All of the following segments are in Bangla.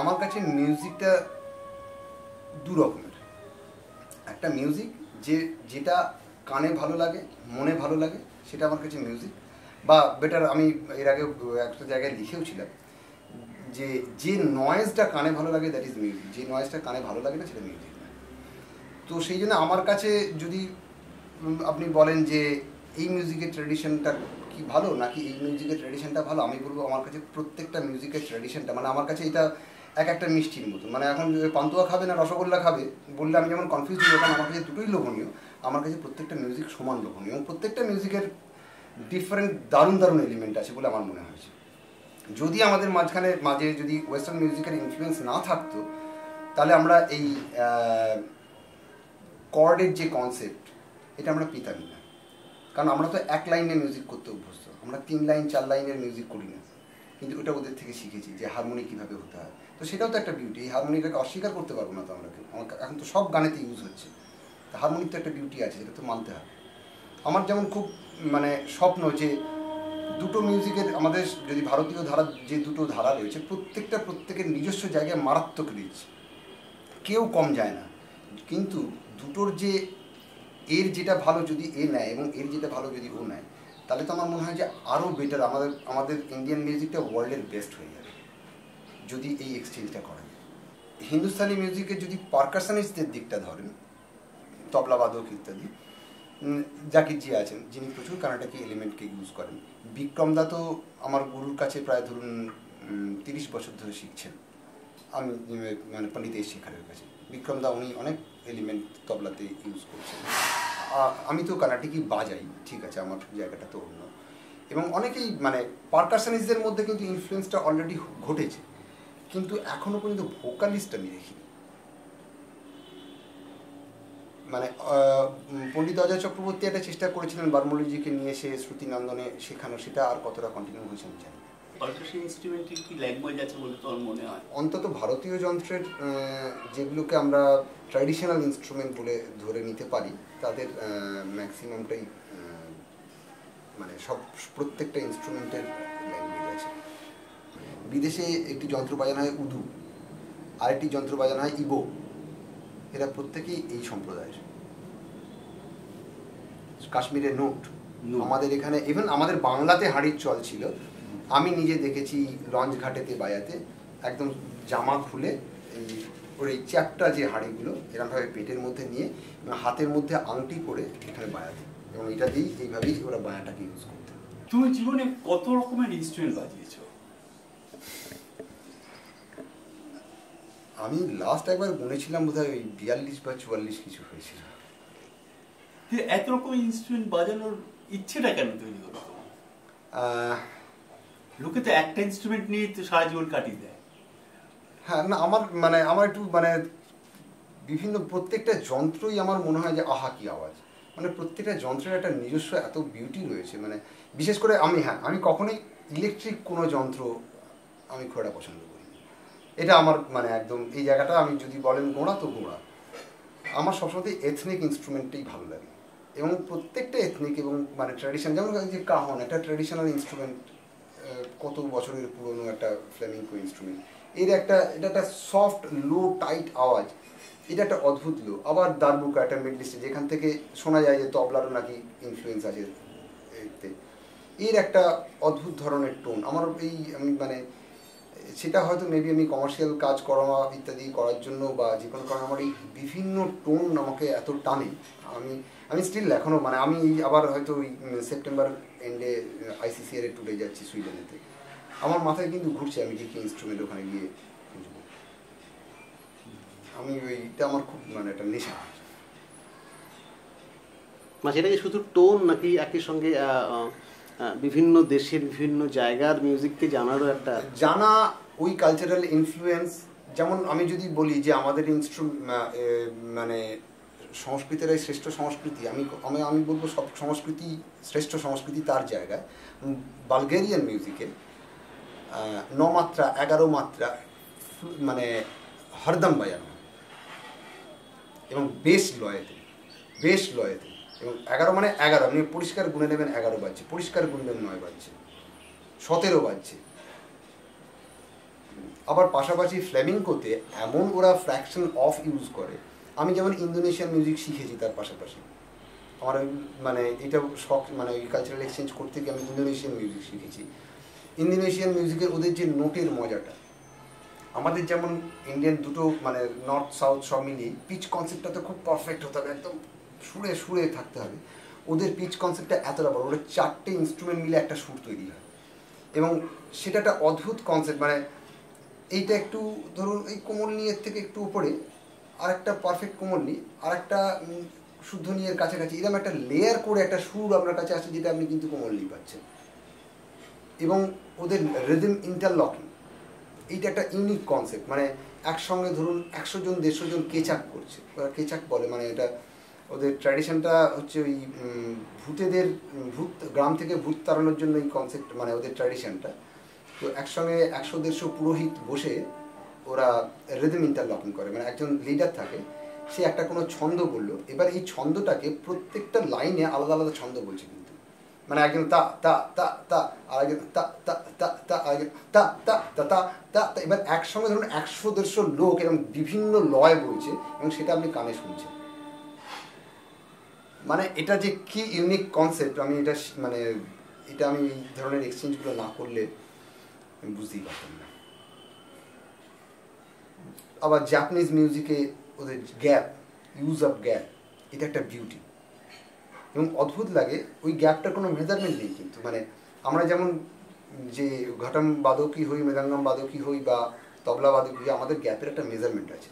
আমার কাছে মিউজিকটা দু রকমের। একটা মিউজিক যেটা কানে ভালো লাগে, মনে ভালো লাগে, সেটা আমার কাছে মিউজিক। বা বেটার, আমি এর আগে একটা জায়গায় লিখেও ছিলাম যে নয়েজটা কানে ভালো লাগে দ্যাট ইজ মিউজিক, যে নয়েজটা কানে ভালো লাগে না সেটা মিউজিক না। তো সেই জন্য আমার কাছে যদি আপনি বলেন যে এই মিউজিকের ট্র্যাডিশনটা কি ভালো নাকি এই মিউজিকের ট্র্যাডিশনটা ভালো, আমি বলবো আমার কাছে প্রত্যেকটা মিউজিকের ট্র্যাডিশনটা, মানে আমার কাছে এটা একটা মিষ্টির মতো। মানে এখন পান্তুয়া খাবে না রসগোল্লা খাবে বললে আমি যেমন কনফিউজ হই, কারণ আমার কাছে দুটোই লোভনীয়। আমার কাছে প্রত্যেকটা মিউজিক সমান লোভনীয় এবং প্রত্যেকটা মিউজিকের ডিফারেন্ট দারুণ দারুণ এলিমেন্ট আছে বলে আমার মনে হয়েছে। যদি আমাদের মাঝে যদি ওয়েস্টার্ন মিউজিকের ইনফ্লুয়েন্স না থাকতো, তাহলে আমরা এই কর্ডের যে কনসেপ্ট, এটা আমরা পেতামই না। কারণ আমরা তো এক লাইনে মিউজিক করতে অভ্যস্ত, আমরা 3 লাইন 4 লাইনের মিউজিক করি না। কিন্তু ওটা ওদের থেকে শিখেছি যে হারমোনি কীভাবে হতে হয়। তো সেটাও তো একটা বিউটি, এই হারমোনিটাকে অস্বীকার করতে পারবো না তো আমরা কেউ। এখন তো সব গানেতে ইউজ হচ্ছে, তো হারমোনির তো একটা বিউটি আছে, যেটা তো মানতে হবে। আমার যেমন খুব মানে স্বপ্ন যে দুটো মিউজিকের, আমাদের যদি ভারতীয় ধারা যে দুটো ধারা রয়েছে, প্রত্যেকের নিজস্ব জায়গায় মারাত্মক রিচ, কেউ কম যায় না। কিন্তু দুটোর যে এর যেটা ভালো যদি এ নেয় এবং এর যেটা ভালো যদি ও নেয়, তাহলে তো আমার মনে হয় যে আরও বেটার, আমাদের ইন্ডিয়ান মিউজিকটা ওয়ার্ল্ডের বেস্ট হয়ে যাবে যদি এই এক্সচেঞ্জটা করা যায়। হিন্দুস্তানি মিউজিকের যদি পারকাশনিস্টদের দিকটা ধরেন, তবলাবাদক ইত্যাদি, জাকিরজি আছেন যিনি প্রচুর কার্নাটিক এলিমেন্টকে ইউজ করেন। বিক্রম দা তো আমার গুরুর কাছে প্রায় ধরুন 30 বছর ধরে শিখছেন, আমি মানে পণ্ডিতের শেখারের কাছে। বিক্রম দা উনি অনেক এলিমেন্ট তবলাতে ইউজ করছেন। আমি তো কার্নাটিকই বাজাই, ঠিক আছে, আমার জায়গাটা তো অন্য। এবং অনেকেই মানে পারকাশনিস্টদের মধ্যে কিন্তু ইনফ্লুয়েন্সটা অলরেডি ঘটেছে, কিন্তু এখনও পর্যন্ত ভোকালিস্ট আমি দেখিনি। মানে পণ্ডিত অজয় চক্রবর্তী একটা চেষ্টা করেছিলেন বার্মলিজিকে নিয়ে এসে শ্রুতিনন্দনে শেখানো, সেটা আর কতটা কন্টিনিউ হয়েছে আমি জানি। ইনস্ট্রুমেন্টের কি ল্যাঙ্গুয়েজ আছে বলে তো আমার মনে হয়? অন্তত ভারতীয় যন্ত্রের যেগুলোকে আমরা ট্র্যাডিশনাল ইনস্ট্রুমেন্ট বলে ধরে নিতে পারি, তাদের ম্যাক্সিমামটাই মানে প্রত্যেকটা ইনস্ট্রুমেন্টের ল্যাঙ্গুয়েজ আছে। বিদেশে একটি যন্ত্র বাজানো হয় উদু, আরেকটি যন্ত্র বাজানো হয় ইবো। এরা প্রত্যেকেই এই সম্প্রদায়ের। কাশ্মীরের নোট, আমাদের এখানে ইভেন আমাদের বাংলাতে হাঁড়ির চল ছিল। আমি নিজে দেখেছি লঞ্চ ঘাটেতে বাজাতে, একদম জামা খুলে ওর এই চ্যাপটা যে হাঁড়িগুলো এরকমভাবে পেটের মধ্যে নিয়ে হাতের মধ্যে আংটি করে এখানে বাজাতে, এবং এটা দিয়েই এইভাবেই ওরা বাজাটাকে ইউজ করতে। তুমি জীবনে কত রকমের ইনস্ট্রুমেন্ট বাজিয়েছো? আমি লাস্ট একবার গুনেছিলাম, বোধহয় ওই 42 বা 44 কিছু হয়েছিল। এত রকম ইনস্ট্রুমেন্ট বাজানোর ইচ্ছেটা কেন তৈরি হলো? লোকে তো একটা ইনস্ট্রুমেন্ট নিয়ে তো সারা জীবন কাটিয়ে দেয়। হ্যাঁ, না আমার একটু বিভিন্ন প্রত্যেকটা যন্ত্রই আমার মনে হয় যে আহা কি আওয়াজ, মানে প্রত্যেকটা যন্ত্রের একটা নিজস্ব এত বিউটি রয়েছে। মানে বিশেষ করে আমি কখনোই ইলেকট্রিক কোনো যন্ত্র আমি খুব একটা পছন্দ করি। এটা আমার একদম এই জায়গাটা, আমি যদি বলেন গোড়া তো গোড়া। আমার সবসময় এথনিক ইনস্ট্রুমেন্টটাই ভালো লাগে, এবং প্রত্যেকটা এথনিক এবং ট্র্যাডিশন, যেমন যে কাহন একটা ট্র্যাডিশনাল ইনস্ট্রুমেন্ট, কত বছরের পুরনো একটা ফ্লেমিঙ্কো ইনস্ট্রুমেন্ট। এটা একটা সফট লো টাইট আওয়াজ, এটা একটা অদ্ভুত লো। আবার দারবুকা একটা মিডল ইস্টে, যেখান থেকে শোনা যায় যে তবলারও নাকি ইনফ্লুয়েন্স আছে এতে, এর একটা অদ্ভুত ধরনের টোন। আমার আমি সেটা হয়তো মেবি আমি কমার্শিয়াল কাজ করা ইত্যাদি করার জন্য বা যে কোনো কারণে আমার এই বিভিন্ন টোন আমাকে এত টানে। আমি স্টিল এখনও আমি আবার হয়তো ওই সেপ্টেম্বর এন্ডে ICCR এর ট্যুরে যাচ্ছি সুইডেনেতে। আমার মাথায় কিন্তু ঘুরছে আমি কি ইনস্ট্রুমেন্ট ওখানে গিয়ে খুঁজবো। আমি ওইটা আমার খুব একটা নেশা। সেটা কি শুধু টোন নাকি একই সঙ্গে বিভিন্ন দেশের বিভিন্ন জায়গার মিউজিককে জানারও একটা জানা, ওই কালচারাল ইনফ্লুয়েন্স? যেমন আমি যদি বলি যে আমাদের সংস্কৃতিরাই শ্রেষ্ঠ সংস্কৃতি, আমি বলবো সব সংস্কৃতি শ্রেষ্ঠ সংস্কৃতি তার জায়গায়। বালগেরিয়ান মিউজিকে 9 মাত্রা 11 মাত্রা হরদম বাজানো এবং বেশ লয়েতে, এবং 11 11, আপনি পরিষ্কার গুনে নেবেন 11 বাজছে, পরিষ্কার গুনবেন 9 বাজছে, 17 বাজছে। আবার পাশাপাশি ফ্লেমিঙ্কোতে এমন ওরা ফ্র্যাকশন অফ ইউজ করে, আমি যেমন ইন্দোনেশিয়ান মিউজিক শিখেছি তার পাশাপাশি, আমার মানে এটা শখ, মানে ওই কালচারাল এক্সচেঞ্জ করতে গিয়ে আমি ইন্দোনেশিয়ান মিউজিক শিখেছি। ইন্দোনেশিয়ান মিউজিকের ওদের যে নোটের মজাটা, আমাদের যেমন ইন্ডিয়ান দুটো মানে নর্থ সাউথ সব মিলিয়ে পিচ কনসেপ্টটা তো খুব পারফেক্ট হতে হবে, একদম সুরে সুরে থাকতে হবে। ওদের পিচ কনসেপ্টটা এতটা বড়, ওদের 4টে ইনস্ট্রুমেন্ট মিলে একটা সুর তৈরি হয়, এবং সেটা একটা অদ্ভুত কনসেপ্ট। মানে এইটা একটু ধরুন এই কোমলনিয়ের থেকে একটু উপরে, আর একটা পারফেক্ট কোমলনি, আর একটা শুদ্ধ নিয়ের কাছাকাছি, এরকম একটা লেয়ার করে একটা সুর আপনার কাছে আসছে, যেটা আপনি কিন্তু কোমলনি পাচ্ছেন। এবং ওদের রিদম ইন্টারলকিং, এইটা একটা ইউনিক কনসেপ্ট। মানে একসঙ্গে ধরুন 100 জন 150 জন কেচাক করছে, ওরা কেচাক বলে, মানে এটা ওদের ট্র্যাডিশনটা হচ্ছে ওই ভূতেদের, ভূত গ্রাম থেকে ভূত তাড়ানোর জন্য এই কনসেপ্ট, মানে ওদের ট্র্যাডিশনটা। তো একসঙ্গে 100-150 পুরোহিত বসে ওরা রিদম ইন্টারলকিং করে, মানে একজন লিডার থাকে, সে একটা কোনো ছন্দ বললো, এবার এই ছন্দটাকে প্রত্যেকটা লাইনে আলাদা আলাদা ছন্দ বলছে, কিন্তু মানে একজন তা তা তা তা, আর একজন তা তা তা তা, আর একজন তা তা তা তা তা তা, এবার একসঙ্গে ধরুন 100-150 লোক এবং বিভিন্ন লয় বলছে, এবং সেটা আপনি কানে শুনছেন। মানে এটা যে কি ইউনিক কনসেপ্ট, আমি এটা মানে এটা আমি এই ধরনের এক্সচেঞ্জগুলো না করলে আমি বুঝতেই পারতাম না। আবার জাপানিজ মিউজিকে ওদের গ্যাপ, ইউজ অফ গ্যাপ, এটা একটা বিউটি, এবং অদ্ভুত লাগে। ওই গ্যাপটার কোনো মেজারমেন্ট নেই, কিন্তু মানে আমরা যেমন যে ঘটম বাদকই হই, মৃদঙ্গম বাদকই হই বা তবলা বাদকই হই, আমাদের গ্যাপের একটা মেজারমেন্ট আছে।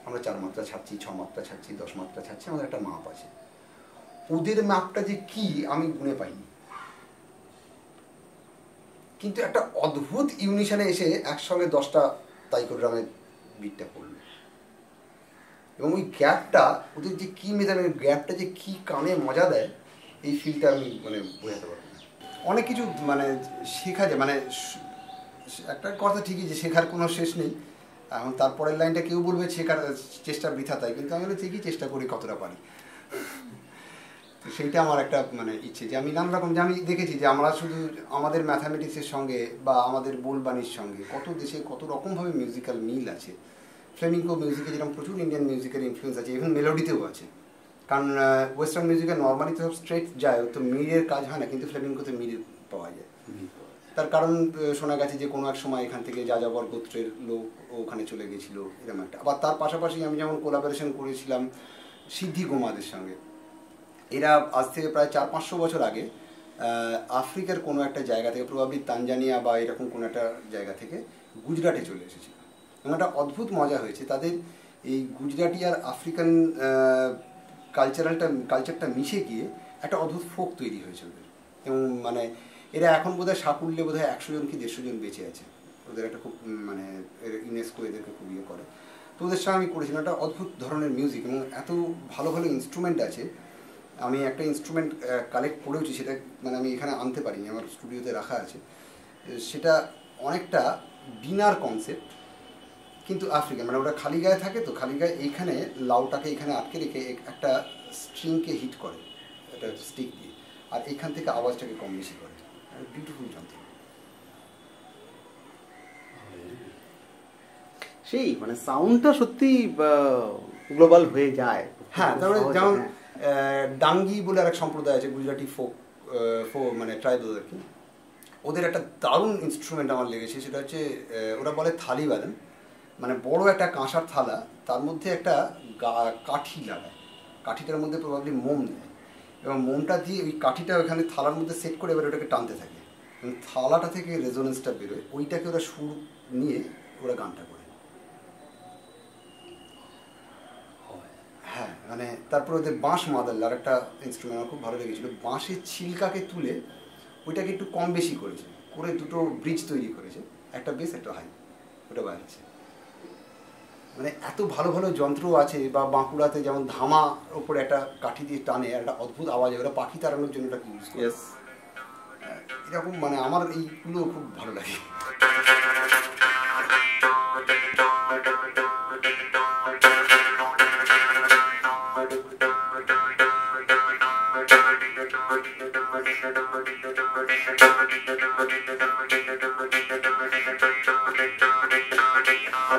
আমরা 4 মাত্রা ছাড়ছি, 6 মাত্রা ছাড়ছি, 10 মাত্রা ছাড়ছি, আমাদের একটা মাপ আছে। ওদের মাপটা যে কি আমি গুনে পাইনি, কিন্তু একটা অদ্ভুত ইউনিশনে এসে একসঙ্গে 10টা তাইকোড্রামের বিটটা পড়লো, এবং ওই গ্যাপটা ওদের যে কি মেজারমেন্ট, গ্যাপটা যে কি কানে মজা দেয়, এই ফিলটা আমি মানে বোঝাতে পারবো না। অনেক কিছু মানে শেখা যায়, মানে একটা কথা ঠিকই যে শেখার কোনো শেষ নেই। এখন তারপরের লাইনটা কেউ বলবে শেখার চেষ্টা বৃথা, তাই, কিন্তু আমি ঠিকই চেষ্টা করি কতটা পারি। তো সেইটা আমার একটা মানে ইচ্ছে, যে আমি নানা রকম, যে আমি দেখেছি যে আমরা শুধু আমাদের ম্যাথামেটিক্সের সঙ্গে বা আমাদের বোলবাণীর সঙ্গে কত দেশে কত রকমভাবে মিউজিক্যাল মিল আছে। ফ্লেমিঙ্কো মিউজিকে যেরকম প্রচুর ইন্ডিয়ান মিউজিকের ইনফ্লুয়েন্স আছে, ইভেন মেলোডিতেও আছে। কারণ ওয়েস্টার্ন মিউজিকে নর্মালি তো সব স্ট্রেট যায়, তো মিরের কাজ হয় না, কিন্তু ফ্লেমিঙ্কোতে মির পাওয়া যায়। তার কারণ শোনা গেছে যে কোনো এক সময় এখান থেকে যাযাবর গোত্রের লোক ওখানে চলে গেছিলো, এরকম একটা। আবার তার পাশাপাশি আমি যেমন কোলাবোরেশন করেছিলাম সিদ্ধি গোমাদের সঙ্গে, এরা আজ থেকে প্রায় 400-500 বছর আগে আফ্রিকার কোনো একটা জায়গা থেকে, প্রবাবলি তানজানিয়া বা এরকম কোনো একটা জায়গা থেকে গুজরাটে চলে এসেছিল। এবং একটা অদ্ভুত মজা হয়েছে, তাদের এই গুজরাটি আর আফ্রিকান কালচারটা মিশে গিয়ে একটা অদ্ভুত ফোক তৈরি হয়েছে ওদের। এবং মানে এরা এখন বোধহয় সাকুল্যে বোধহয় 100 জন কি 150 জন বেঁচে আছে। ওদের একটা খুব মানে ইউনেস্কো এদেরকে খুব ইয়ে করে। তো ওদের সঙ্গে আমি করেছিলাম একটা অদ্ভুত ধরনের মিউজিক, এবং এত ভালো ভালো ইনস্ট্রুমেন্ট আছে। আমি একটা ইনস্ট্রুমেন্ট কালেক্ট করেওছি, সেটা মানে আমি এখানে আনতে পারিনি, আমার স্টুডিওতে রাখা আছে। সেটা অনেকটা বিনার কনসেপ্ট, কিন্তু আফ্রিকান, মানে ওটা খালি গায়ে থাকে, তো খালি গায়ে এইখানে লাউটাকে এখানে আটকে রেখে একটা স্ট্রিংকে হিট করে একটা স্টিক দিয়ে, আর এখান থেকে আওয়াজটাকে কম বেশি করে। বিউটিফুল যন্ত্র। সেই মানে সাউন্ডটা সত্যি গ্লোবাল হয়ে যায়। হ্যাঁ, তারপরে যেমন ডাঙ্গি বলে আর এক সম্প্রদায় আছে, গুজরাটি ফোক মানে ট্রাইবাল আর কি। ওদের একটা দারুণ ইনস্ট্রুমেন্ট আমার লেগেছে, সেটা হচ্ছে ওরা বলে থালি বাদন। মানে বড় একটা কাঁসার থালা, তার মধ্যে একটা কাঠি লাগায়, কাঠিটার মধ্যে প্রবাবলি মোম দেয়, এবং মোমটা দিয়ে ওই কাঠিটা ওখানে থালার মধ্যে সেট করে এবার ওটাকে টানতে থাকে, এবং থালাটা থেকে রেজোনেন্সটা বেরোয়, ওইটাকে ওরা সুর নিয়ে ওরা গানটা করে। হ্যাঁ, মানে তারপর ওদের বাঁশ মাদল আর একটা ইনস্ট্রুমেন্ট আমার খুব ভালো লেগেছিলো। বাঁশের ছিলকাকে তুলে ওইটাকে একটু কম বেশি করেছে, করে দুটো ব্রিজ তৈরি করেছে, একটা বেস একটা হাই, ওটা বাজাচ্ছে। মানে এত ভালো ভালো যন্ত্র আছে। বা বাঁকুড়াতে যেমন ধামা ওপরে একটা কাঠি দিয়ে টানে, একটা অদ্ভুত আওয়াজ, ওরা পাখি তাড়ানোর জন্য ওটা ইউজ করে। এরকম মানে আমার এইগুলো খুব ভালো লাগে।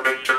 Thank you.